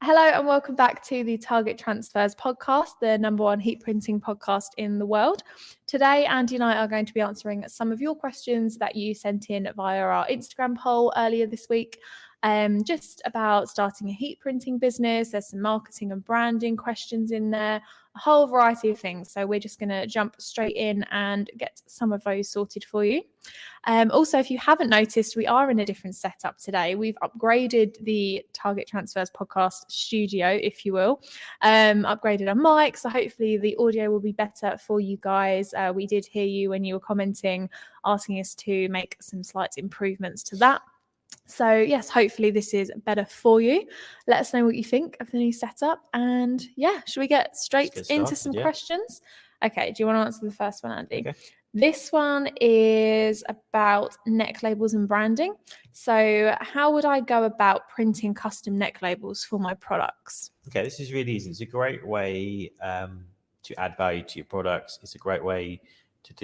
Hello and welcome back to the Target Transfers podcast, the #1 heat printing podcast in the world. Today, Andy and I are going to be answering some of your questions that you sent in via our Instagram poll earlier this week, just about starting a heat printing business. There's some marketing and branding questions in there, a whole variety of things. So we're just going to jump straight in and get some of those sorted for you. Also, if you haven't noticed, we are in a different setup today. We've upgraded the Target Transfers podcast studio, if you will, upgraded our mic, so hopefully the audio will be better for you guys. We did hear you when you were commenting, asking us to make some slight improvements to that. So yes, hopefully this is better for you. Let us know what you think of the new setup. And yeah, should we get straight into some questions? Okay, do you want to answer the first one, Andy? Okay. This one is about neck labels and branding. So how would I go about printing custom neck labels for my products? Okay, this is really easy. It's a great way to add value to your products. It's a great way to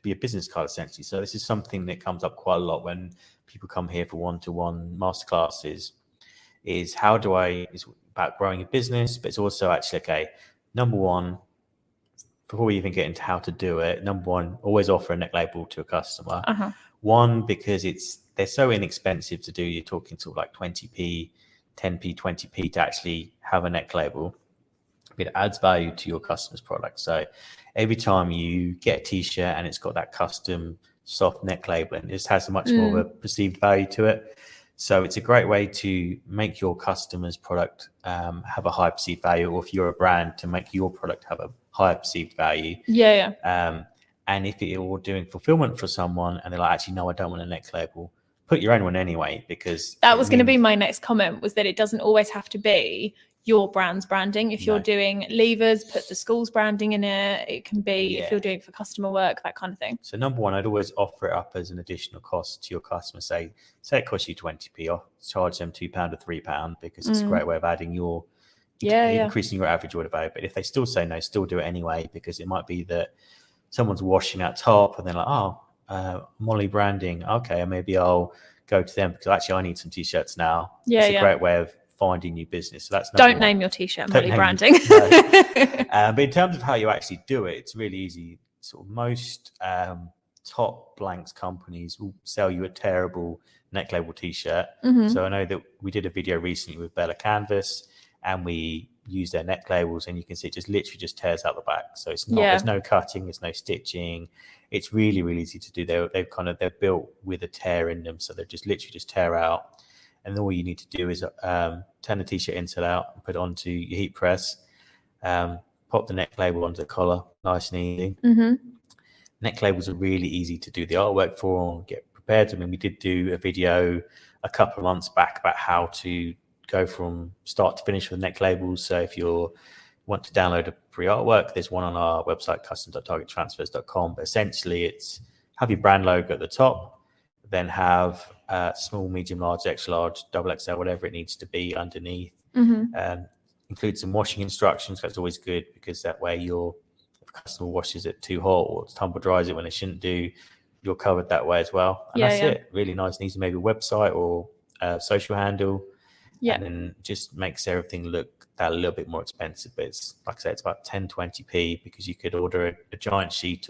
be a business card, essentially. So this is something that comes up quite a lot when people come here for one-to-one masterclasses. It's about growing a business, but it's also actually, okay, number one, before we even get into how to do it, number one, always offer a neck label to a customer. One, because they're so inexpensive to do. You're talking sort of like 20p, 10p, 20p to actually have a neck label. It adds value to your customer's product. So every time you get a t-shirt and it's got that custom soft neck label, and it just has much more of a perceived value to it. So it's a great way to make your customer's product have a high perceived value, or if you're a brand, to make your product have a higher perceived value. And if you're doing fulfillment for someone and they're like, actually, no, I don't want a neck label, put your own one anyway, because that was going to be my next comment, was that it doesn't always have to be your brand's branding. If you're doing levers, put the school's branding in it. It can be if you're doing for customer work, that kind of thing. So number one, I'd always offer it up as an additional cost to your customer. Say it costs you 20p, or charge them £2 or £3, because it's a great way of adding increasing your average order value. But if they still say no, still do it anyway, because it might be that someone's washing that top and they're like, Molly branding, okay, maybe I'll go to them because actually I need some t-shirts now. It's a great way of finding new business. So that's don't name your t-shirt Molly branding. But in terms of how you actually do it, it's really easy. Sort of most top blanks companies will sell you a terrible neck label t-shirt. So I know that we did a video recently with Bella Canvas and we used their neck labels, and you can see it just literally just tears out the back. So it's not there's no cutting, there's no stitching. It's really, really easy to do. They're built with a tear in them, so they just literally just tear out. And all you need to do is turn the t-shirt inside out and put it onto your heat press. Pop the neck label onto the collar, nice and easy. Neck labels are really easy to do the artwork for and get prepared. I mean, we did do a video a couple of months back about how to go from start to finish with neck labels. So if you want to download a free artwork, there's one on our website, custom.targettransfers.com. But essentially, it's have your brand logo at the top, then have small, medium, large, extra large, double XL, whatever it needs to be underneath. Include some washing instructions. That's always good, because that way if the customer washes it too hot or tumble dries it when it shouldn't do, you're covered that way as well. And that's it. Really nice and easy. Maybe a website or a social handle. And then just makes everything look that a little bit more expensive. But it's, like I say, it's about 10, 20p, because you could order a giant sheet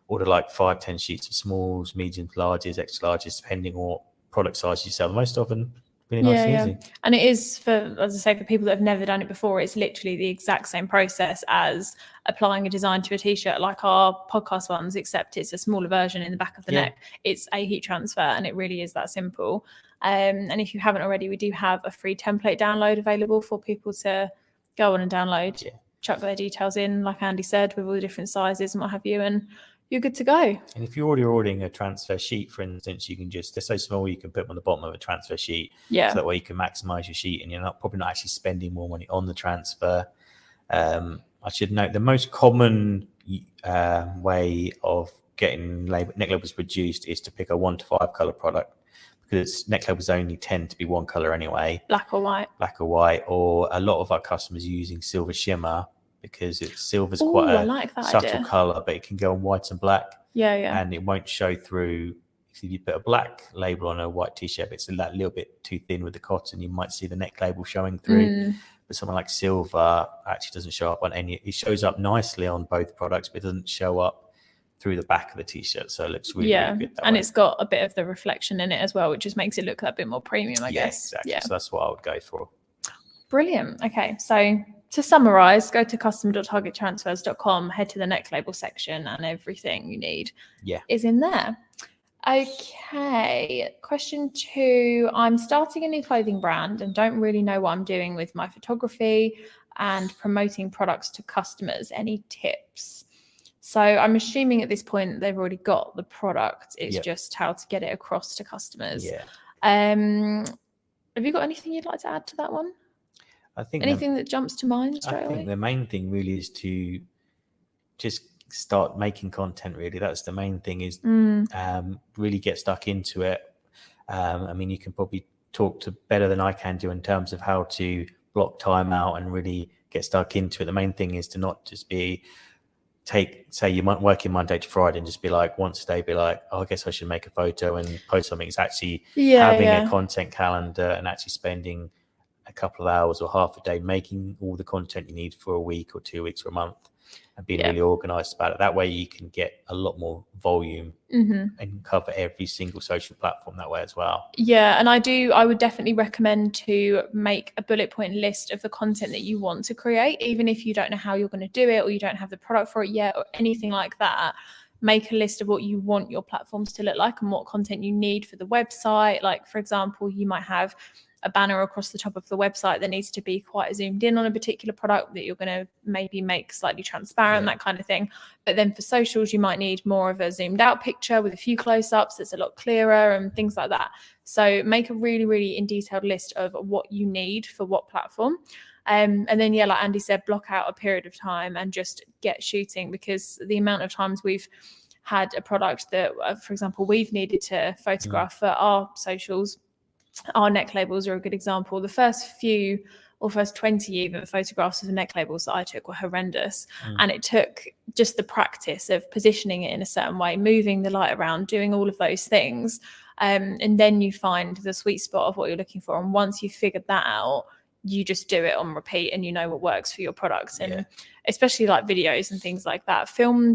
order like 5-10 sheets of smalls, mediums, larges, extra larges, depending on what product size you sell. Most often, really nice and easy. And it is, for, as I say, for people that have never done it before, it's literally the exact same process as applying a design to a t-shirt, like our podcast ones, except it's a smaller version in the back of the neck. It's a heat transfer, and it really is that simple. And if you haven't already, we do have a free template download available for people to go on and download, chuck their details in, like Andy said, with all the different sizes and what have you, and you're good to go. And if you're already ordering a transfer sheet, for instance, you can they're so small, you can put them on the bottom of a transfer sheet. So that way you can maximize your sheet, and you're probably not actually spending more money on the transfer. I should note the most common way of getting neck labels produced is to pick a 1 to 5 color product, because neck labels only tend to be one color anyway. Black or white. Or a lot of our customers are using silver shimmer, because silver's quite a subtle color, but it can go on white and black. And it won't show through Because if you put a black label on a white t-shirt, it's that little bit too thin with the cotton, you might see the neck label showing through. But something like silver actually doesn't show up on any. It shows up nicely on both products, but it doesn't show up through the back of the t-shirt, so it looks really good that way. It's got a bit of the reflection in it as well, which just makes it look a bit more premium, I guess. Exactly. So that's what I would go for. Brilliant. Okay, so to summarize, go to custom.targettransfers.com, head to the neck label section, and everything you need is in there. Okay, question 2. I'm starting a new clothing brand and don't really know what I'm doing with my photography and promoting products to customers. Any tips? So I'm assuming at this point they've already got the product. It's just how to get it across to customers. Have you got anything you'd like to add to that one? I think anything that jumps to mind straight away? I think the main thing really is to just start making content. Really, that's the main thing. Is really get stuck into it. I mean, you can probably talk to better than I can do in terms of how to block time out and really get stuck into it. The main thing is to not just say you might work in Monday to Friday and just be like once a day, be like, oh, I guess I should make a photo and post something. It's actually having a content calendar and actually spending a couple of hours or half a day making all the content you need for a week or 2 weeks or a month, and being really organized about it. That way you can get a lot more volume and cover every single social platform that way as well. Yeah, and I would definitely recommend to make a bullet point list of the content that you want to create, even if you don't know how you're going to do it or you don't have the product for it yet or anything like that. Make a list of what you want your platforms to look like and what content you need for the website. Like, for example, you might have a banner across the top of the website that needs to be quite zoomed in on a particular product that you're going to maybe make slightly transparent, that kind of thing. But then for socials, you might need more of a zoomed out picture with a few close-ups that's a lot clearer and things like that. So make a really, really in detailed list of what you need for what platform. And then, like Andy said, block out a period of time and just get shooting, because the amount of times we've had a product that, for example, we've needed to photograph for our socials. Our neck labels are a good example. The first 20 even photographs of the neck labels that I took were horrendous. And it took just the practice of positioning it in a certain way, moving the light around, doing all of those things. And then you find the sweet spot of what you're looking for. And once you've figured that out, you just do it on repeat and you know what works for your products. And especially like videos and things like that,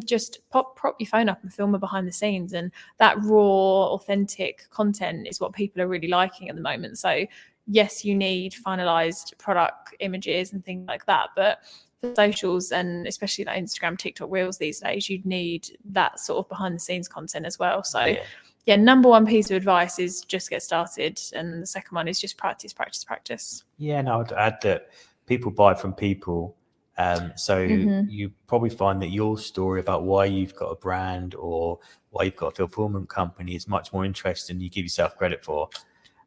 just prop your phone up and film a behind the scenes, and that raw, authentic content is what people are really liking at the moment. So yes, you need finalized product images and things like that, but for socials and especially like Instagram, TikTok, Reels these days, you'd need that sort of behind the scenes content as well. So number one piece of advice is just get started. And the second one is just practice. Yeah, and I would add that people buy from people. So you probably find that your story about why you've got a brand or why you've got a fulfillment company is much more interesting than you give yourself credit for.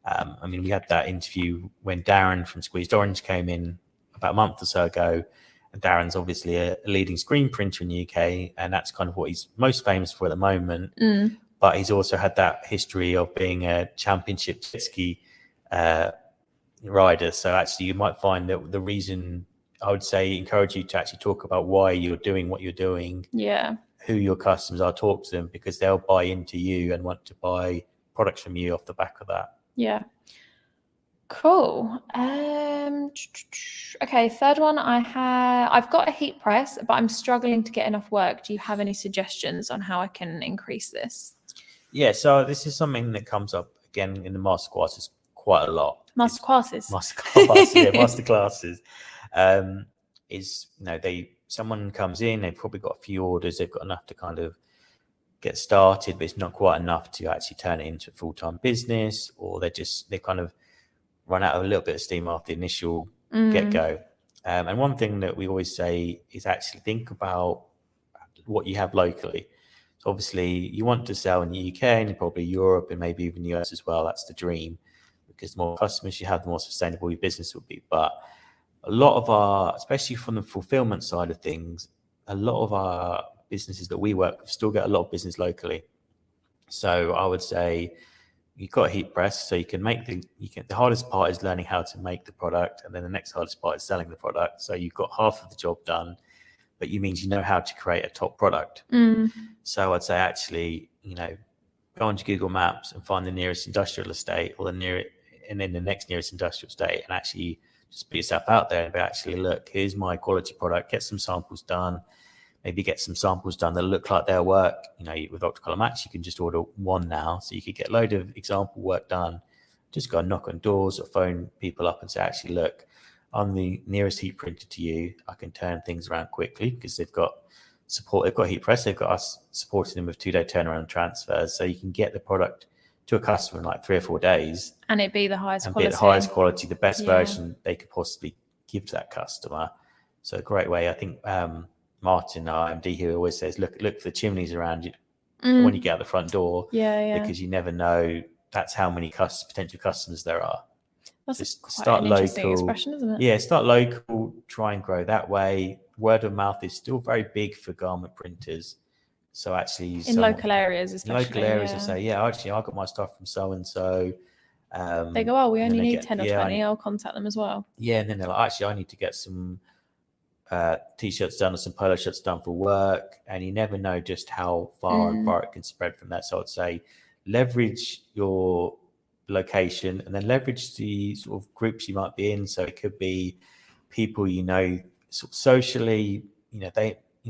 I mean, we had that interview when Darren from Squeezed Orange came in about a month or so ago. And Darren's obviously a leading screen printer in the UK, and that's kind of what he's most famous for at the moment. But he's also had that history of being a championship jet ski rider. So actually, you might find that the reason I would say encourage you to actually talk about why you're doing what you're doing, who your customers are, talk to them, because they'll buy into you and want to buy products from you off the back of that. Cool. Okay, third one, I've got a heat press, but I'm struggling to get enough work. Do you have any suggestions on how I can increase this? Yeah, so this is something that comes up again in the masterclasses quite a lot. Masterclasses. Masterclasses. Is, someone comes in, they've probably got a few orders, they've got enough to kind of get started, but it's not quite enough to actually turn it into a full-time business, or they kind of run out of a little bit of steam after the initial get-go. And one thing that we always say is actually think about what you have locally. So obviously you want to sell in the UK and probably Europe and maybe even the US as well. That's the dream, because the more customers you have, the more sustainable your business will be. But a lot of especially from the fulfillment side of things, a lot of our businesses that we work with still get a lot of business locally. So I would say you've got a heat press, so you can the hardest part is learning how to make the product, and then the next hardest part is selling the product. So you've got half of the job done, but you know how to create a top product. So I'd say actually, go onto Google Maps and find the nearest industrial estate or and then the next nearest industrial estate, and actually just put yourself out there and be actually, look, here's my quality product, get some samples done, maybe get some samples done that look like they'll work. With Ultracolor Max, you can just order one now, so you could get a load of example work done. Just go and knock on doors or phone people up and say, actually, look, I'm the nearest heat printer to you. I can turn things around quickly because they've got support. They've got heat press. They've got us supporting them with 2-day turnaround transfers. So you can get the product to a customer in like 3 or 4 days. And it'd be the highest quality. The highest quality, the best version they could possibly give to that customer. So a great way. I think Martin, our MD here, always says, look for the chimneys around you when you get out the front door. Because you never know. That's how many potential customers there are. That's quite an interesting expression, isn't it? Yeah, start local, try and grow that way. Word of mouth is still very big for garment printers. So actually, in local areas, especially. In local areas, I say, actually, I got my stuff from so and so. They go, we only need 10 or 20. I'll contact them as well. Yeah, and then they're like, actually, I need to get some t-shirts done or some polo shirts done for work. And you never know just how far and far it can spread from that. So I'd say leverage your location and then leverage the sort of groups you might be in. So it could be people sort of socially,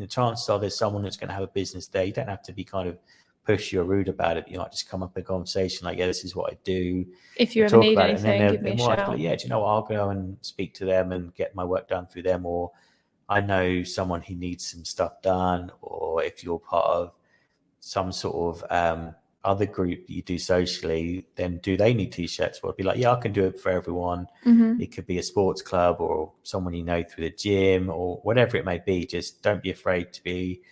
chances are there's someone that's going to have a business there. You don't have to be kind of pushy or rude about it. You might just come up in a conversation like, this is what I do. If you ever need anything, give me a shout. Do you know what? I'll go and speak to them and get my work done through them. Or I know someone who needs some stuff done. Or if you're part of some sort of other group that you do socially, then do they need t-shirts? Well, I'd be like, I can do it for everyone. It could be a sports club or someone through the gym or whatever it may be. Just don't be afraid to be,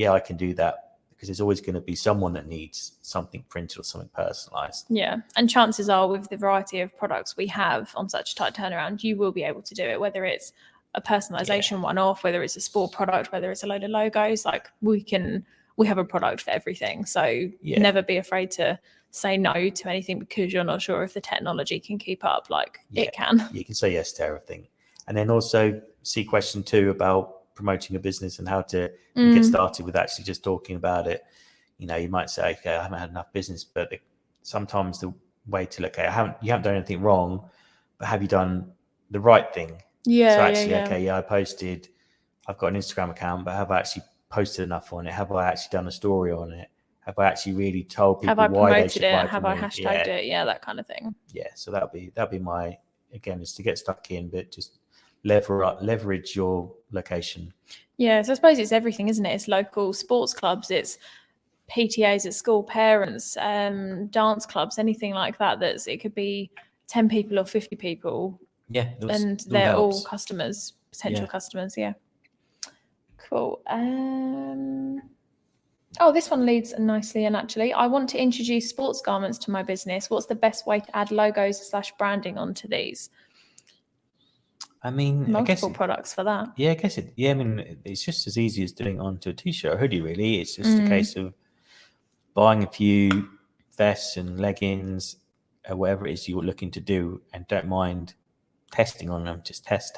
I can do that, because there's always going to be someone that needs something printed or something personalized. Yeah, and chances are with the variety of products we have on such a tight turnaround, you will be able to do it, whether it's a personalization one-off, whether it's a sport product, whether it's a load of logos. Like we have a product for everything. So never be afraid to say no to anything because you're not sure if the technology can keep up. It can. You can say yes to everything. And then also see question 2 about promoting a business and how to get started with actually just talking about it. You might say, okay, I haven't had enough business, but sometimes the way to look at it, you haven't done anything wrong, but have you done the right thing? Yeah. So actually, I've got an Instagram account, but have I actually posted enough on it? Have I actually done a story on it? Have I actually really told people why they should buy from me? Have I hashtagged it? Yeah, that kind of thing. Yeah, so that'd be my, again, is to get stuck in, but just leverage your location. Yeah, so I suppose it's everything, isn't it? It's local sports clubs, it's PTAs at school, parents, dance clubs, anything like that. It could be 10 people or 50 people. Yeah, and they're all customers, potential customers. Yeah. Cool. This one leads nicely and naturally. I want to introduce sports garments to my business. What's the best way to add logos / branding onto these? Multiple products for that. Yeah, I guess it. Yeah, it's just as easy as doing it onto a t-shirt or hoodie. Really, it's just a case of buying a few vests and leggings, whatever it is you're looking to do, and don't mind testing on them. Just test.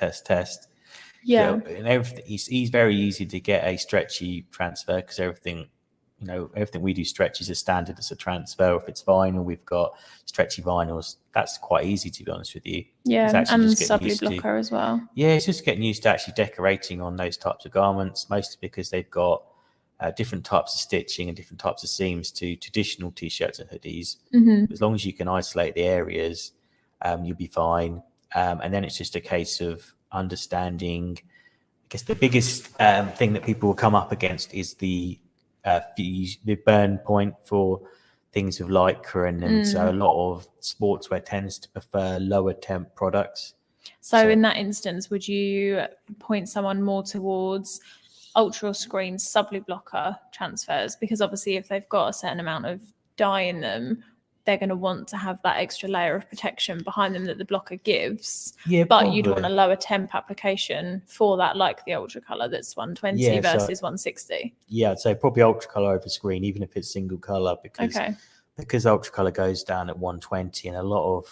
Yeah, and everything. It's very easy to get a stretchy transfer because everything we do stretches as standard as a transfer. If it's vinyl, we've got stretchy vinyls. That's quite easy, to be honest with you. Yeah, and subly blocker as well. Yeah, it's just getting used to actually decorating on those types of garments, mostly because they've got different types of stitching and different types of seams to traditional t-shirts and hoodies. As long as you can isolate the areas, you'll be fine. And then it's just a case of understanding. I guess the biggest thing that people will come up against is the burn point for things with lycra, and so a lot of sportswear tends to prefer lower temp products. So in that instance, would you point someone more towards Ultrascreen subly blocker transfers? Because obviously if they've got a certain amount of dye in them, they're going to want to have that extra layer of protection behind them that the blocker gives. Yeah, but probably. You'd want a lower temp application for that, like the Ultra Color that's 120 versus 160. Yeah, I'd say probably Ultra Color over screen, even if it's single color, because Ultra Color goes down at 120, and a lot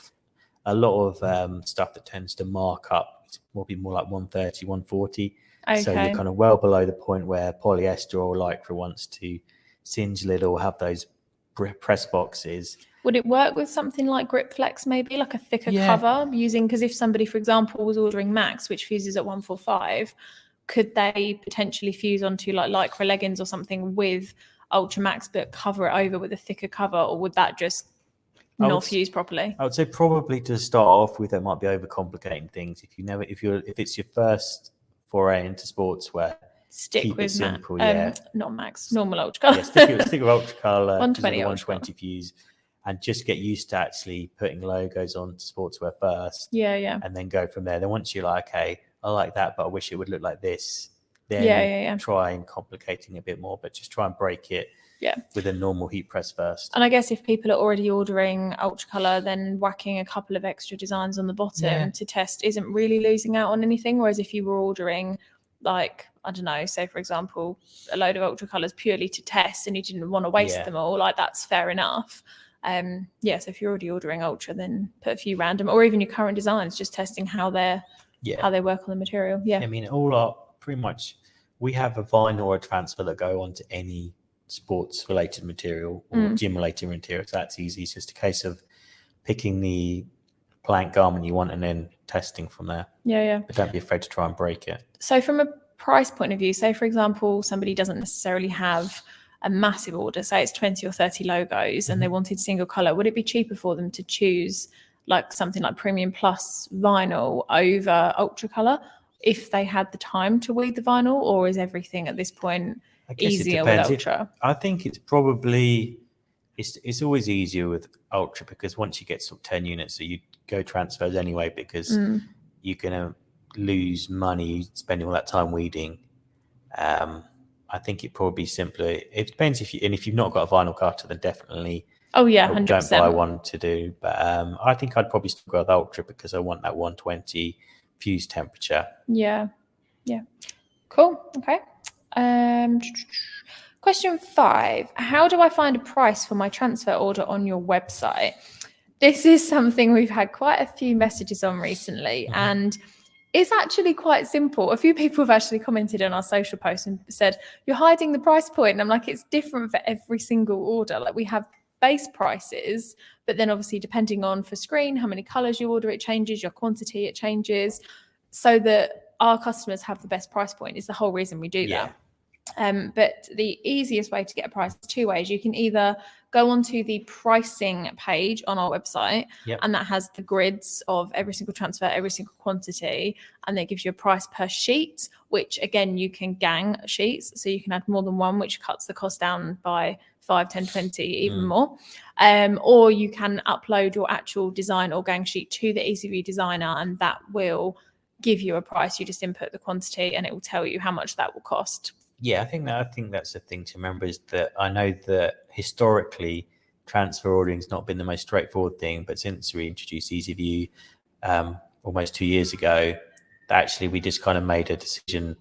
of stuff that tends to mark up will be more like 130, 140. Okay. So you're kind of well below the point where polyester or lycra wants to singe a little, have those press boxes. Would it work with something like Grip Flex, maybe like a thicker Yeah. cover using, because if somebody, for example, was ordering Max, which fuses at 145, could they potentially fuse onto like Lycra leggings or something with Ultra Max, but cover it over with a thicker cover, or would that just not fuse properly? I would say probably to start off with, that might be overcomplicating things. If it's your first foray into sportswear, Stick keep with it simple. not Max, normal Ultra Color. Yeah, stick with Ultra Color, 120 120 fuse, and just get used to actually putting logos on sportswear first. Yeah. And then go from there. Then once you're like, okay, I like that, but I wish it would look like this. Then try and complicating it a bit more, but just try and break it. Yeah, with a normal heat press first. And I guess if people are already ordering Ultra Color, then whacking a couple of extra designs on the bottom to test isn't really losing out on anything. Whereas if you were ordering, like, I don't know, say for example, a load of Ultra Colors purely to test and you didn't want to waste them all, like that's fair enough. So if you're already ordering Ultra, then put a few random, or even your current designs, just testing how they work on the material. Yeah, I mean, pretty much, we have a vinyl or a transfer that go onto any sports related material or gym related material. So that's easy. It's just a case of picking the blank garment you want and then testing from there. But don't be afraid to try and break it. So from a price point of view, say for example somebody doesn't necessarily have a massive order, say it's 20 or 30 logos and they wanted single color, would it be cheaper for them to choose like something like Premium Plus vinyl over Ultra Color if they had the time to weed the vinyl, or is everything at this point easier with Ultra? I think it's probably it's always easier with Ultra, because once you get sort of 10 units, so you go transfers anyway, because you're gonna lose money spending all that time weeding. I think it probably simpler. It depends if you've not got a vinyl cutter, then definitely 100%. Don't buy one to do. But I think I'd probably still go with Ultra because I want that 120 fuse temperature. Yeah. Cool. Okay. Question 5. How do I find a price for my transfer order on your website? This is something we've had quite a few messages on recently, and it's actually quite simple. A few people have actually commented on our social post and said, you're hiding the price point. And I'm like, it's different for every single order. Like, we have base prices, but then obviously depending on for screen, how many colors you order, it changes, your quantity, it changes, so that our customers have the best price point is the whole reason we do that. But the easiest way to get a price is 2 ways. You can either go onto the pricing page on our website, and that has the grids of every single transfer, every single quantity, and that gives you a price per sheet, which again, you can gang sheets, so you can add more than one, which cuts the cost down by 5, 10, 20, even more. Or you can upload your actual design or gang sheet to the EasyView designer, and that will give you a price. You just input the quantity and it will tell you how much that will cost. I think that's the thing to remember, is that I know that historically transfer ordering has not been the most straightforward thing, but since we introduced EasyView almost 2 years ago, actually we just kind of made a decision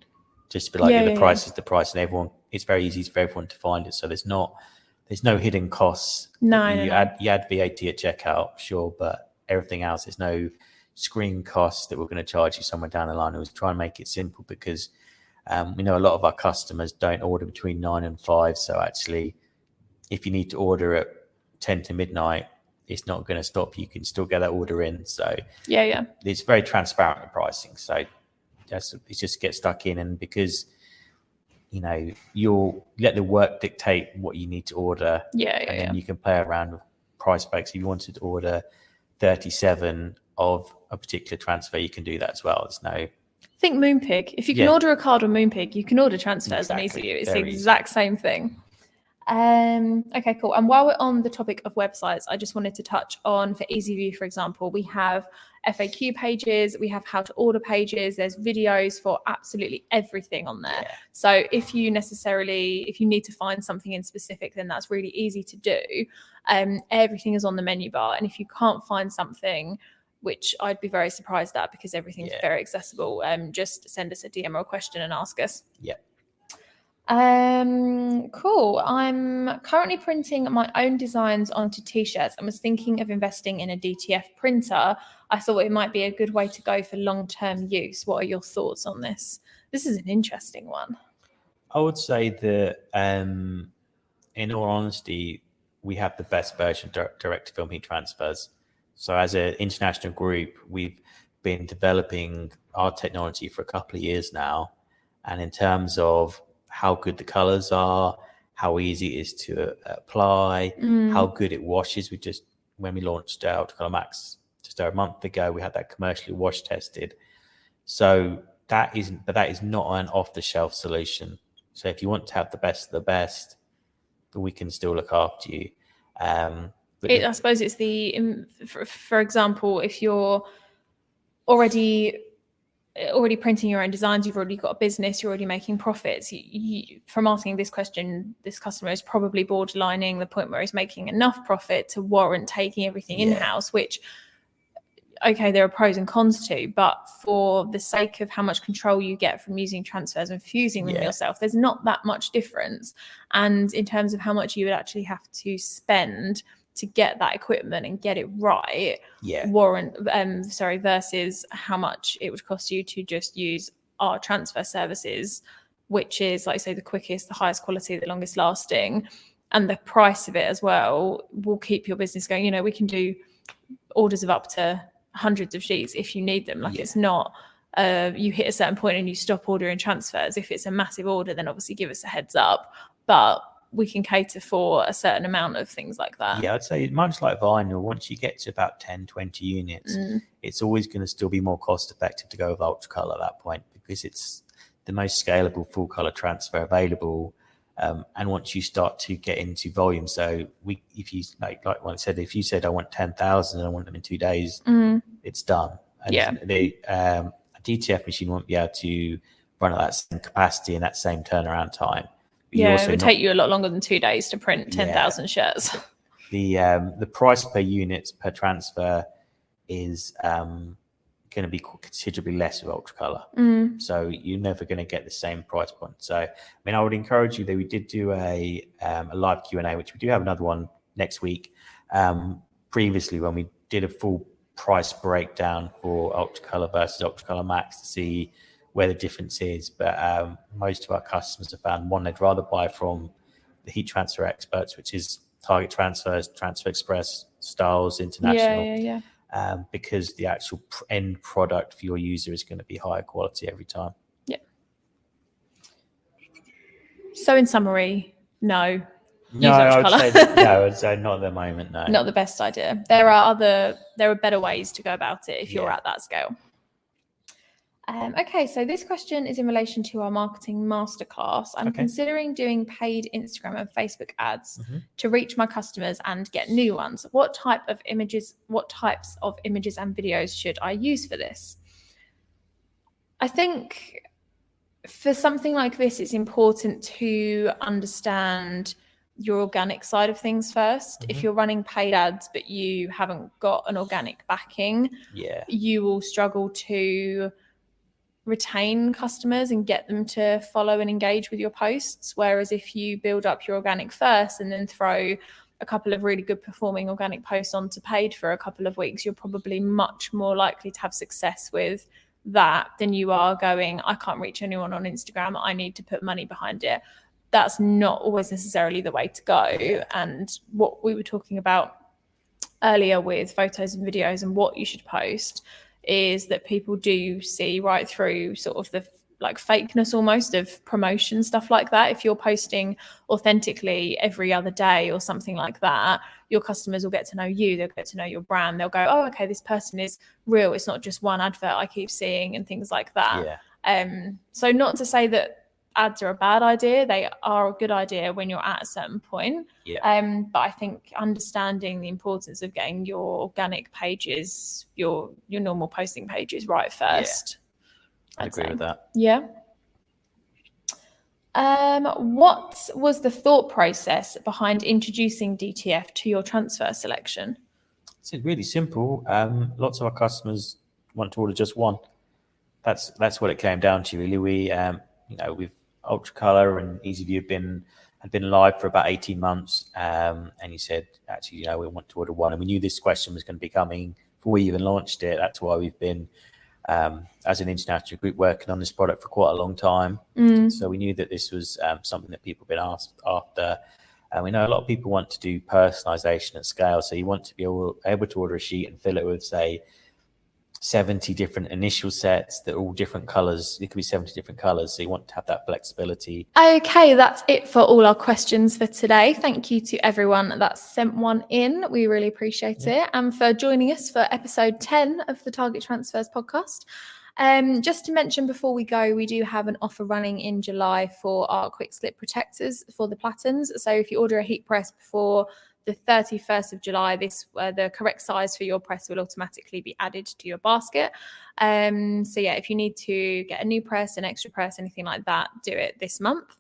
just to be like, the price is the price, and it's very easy for everyone to find it. So there's no hidden costs. You add VAT at checkout, sure, but everything else, there's no screen costs that we're going to charge you somewhere down the line. It was try and make it simple, because we know a lot of our customers don't order between 9 and 5. So actually, if you need to order at 10 to midnight, it's not going to stop. You can still get that order in. So it's very transparent with pricing. So it's just get stuck in, and because you'll let the work dictate what you need to order. And then you can play around with price breaks. If you wanted to order 37 of a particular transfer, you can do that as well. There's no. Think Moonpig. If you can order a card on Moonpig, you can order transfers on EasyView. It's the exact same thing. Okay, cool. And while we're on the topic of websites, I just wanted to touch on, for EasyView, for example, we have FAQ pages, we have how to order pages, there's videos for absolutely everything on there. So if you need to find something in specific, then that's really easy to do. Everything is on the menu bar. And if you can't find something, which I'd be very surprised at because everything's very accessible, just send us a DM or a question and ask us. Cool. I'm currently printing my own designs onto t-shirts and was thinking of investing in a DTF printer. I thought it might be a good way to go for long-term use. What are your thoughts on this? This is an interesting one. I would say that, in all honesty, we have the best version of direct-to-film heat transfers. So as an international group, we've been developing our technology for a couple of years now. And in terms of how good the colors are, how easy it is to apply, how good it washes, when we launched Ultracolor Max just over a month ago, we had that commercially wash tested. So that is not an off-the-shelf solution. So if you want to have the best of the best, we can still look after you. I suppose it's for example, if you're already printing your own designs, you've already got a business, you're already making profits. From asking this question, this customer is probably borderlining the point where he's making enough profit to warrant taking everything in-house, which, okay, there are pros and cons to, but for the sake of how much control you get from using transfers and fusing them yourself, there's not that much difference. And in terms of how much you would actually have to spend to get that equipment and get it right, versus how much it would cost you to just use our transfer services, which is, like I say, the quickest, the highest quality, the longest lasting, and the price of it as well will keep your business going. You know, we can do orders of up to hundreds of sheets if you need them. It's not you hit a certain point and you stop ordering transfers. If it's a massive order, then obviously give us a heads up, but we can cater for a certain amount of things like that. I'd say much like vinyl, once you get to about 10, 20 units, it's always going to still be more cost effective to go with Ultracolor at that point, because it's the most scalable full color transfer available. And once you start to get into volume, so if you like I said, if you said I want 10,000 and I want them in 2 days, it's done. And the DTF machine won't be able to run at that same capacity and that same turnaround time. It would take you a lot longer than 2 days to print 10,000 shirts. The price per unit per transfer is going to be considerably less with Ultracolor. So you're never going to get the same price point. So, I mean, I would encourage you that we did do a live Q&A, which we do have another one next week. Previously, when we did a full price breakdown for Ultracolor versus Ultracolor Max to see where the difference is, but most of our customers have found one, they'd rather buy from the heat transfer experts, which is Target Transfers, Transfer Express, Styles International, because the actual end product for your user is going to be higher quality every time. So in summary, no. I'd say not at the moment. No, not the best idea. There are better ways to go about it if you're at that scale. Okay, so this question is in relation to our marketing masterclass. I'm considering doing paid Instagram and Facebook ads to reach my customers and get new ones. What types of images and videos should I use for this? I think for something like this, it's important to understand your organic side of things first. If you're running paid ads but you haven't got an organic backing, you will struggle to retain customers and get them to follow and engage with your posts. Whereas if you build up your organic first and then throw a couple of really good performing organic posts onto paid for a couple of weeks, you're probably much more likely to have success with that than you are going, I can't reach anyone on Instagram, I need to put money behind it. That's not always necessarily the way to go. And what we were talking about earlier with photos and videos and what you should post is that people do see right through sort of the like fakeness almost of promotion, stuff like that. If you're posting authentically every other day or something like that, your customers will get to know you, they'll get to know your brand, they'll go, oh, okay, this person is real, it's not just one advert I keep seeing, and things like that. So not to say that ads are a bad idea, they are a good idea when you're at a certain point. But I think understanding the importance of getting your organic pages, your normal posting pages right first. I'd agree with that. What was the thought process behind introducing DTF to your transfer selection? It's really simple. Lots of our customers want to order just one. That's what it came down to, really. We we've Ultracolor and EasyView had been live for about 18 months, and you said, actually, we want to order one, and we knew this question was going to be coming before we even launched it. That's why we've been, as an international group, working on this product for quite a long time. So we knew that this was something that people have been asked after. And we know a lot of people want to do personalization at scale. So you want to be able to order a sheet and fill it with, say, 70 different initial sets that are all different colors. It could be 70 different colors. So you want to have that flexibility. Okay, that's it for all our questions for today. Thank you to everyone that's sent one in. We really appreciate it. And for joining us for episode 10 of the Target Transfers podcast. Just to mention before we go, we do have an offer running in July for our quick slip protectors for the Platons. So if you order a heat press before the 31st of July, the correct size for your press will automatically be added to your basket. So yeah, if you need to get a new press, an extra press, anything like that, do it this month.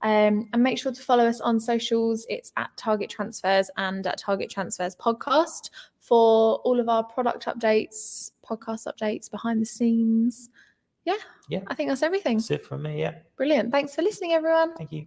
And make sure to follow us on socials. It's at Target Transfers and at Target Transfers Podcast for all of our product updates, podcast updates, behind the scenes. Yeah, I think that's everything. That's it from me, yeah. Brilliant. Thanks for listening, everyone. Thank you.